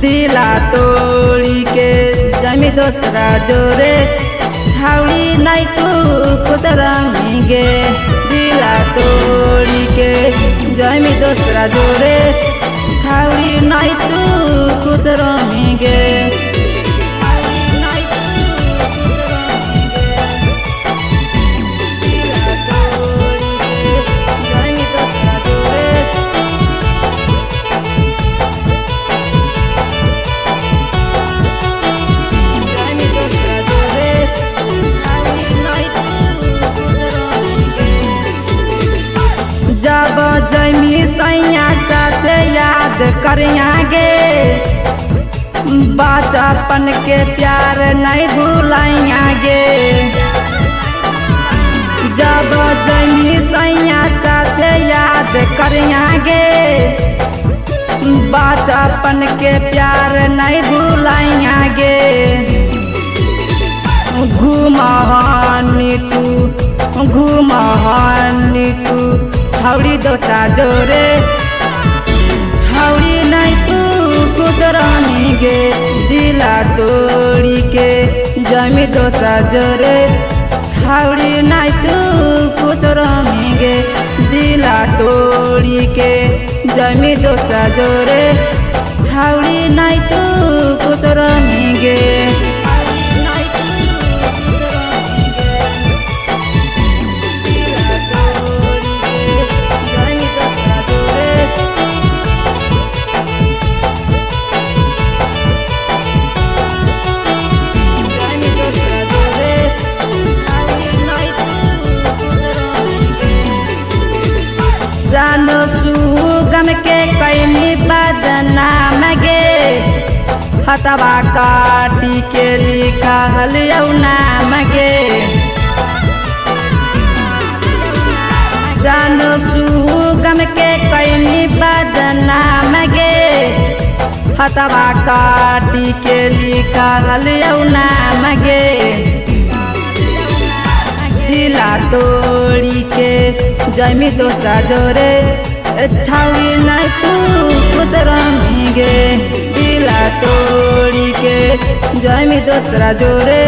दिला तोड़ी के जमी दोसरा जोरे छाउड़ी नहीं तू खुद रंगे। दिला तोड़ी के जमी दोसरा जोरे छाउड़ी नहीं तू खुद रंगे। जब जमी सैया से याद करियागे बचपन के प्यार नहीं भूलाइयागे। जब जमी सैया से याद करियागे बचपन के प्यार नहीं भूलाइयागे। घुमहानी तू छाउड़ी दोसा जोरे छाउड़ी नहीं तू खुद रंगे। दिला तोड़ी के जमी दोसा जोरे छाउड़ी नहीं तू खुद रंगे। दिला तोड़ी के जमी दोसा जोरे छाउड़ी नहीं तू खुद रंगे। जानो सुगम के कैनी बदनाम गे हतवा काटी के लिखा हलियौ नाम गे। जानो सुगम के कैनी बदनाम गे हतवा काटी के लिखा हलियौ नाम गे। दिला तोड़ी के जमी दोसा जोरे छाउड़ी नहीं तू खुद रंगे। दिला तोड़ी के जमी दोसरा जोरे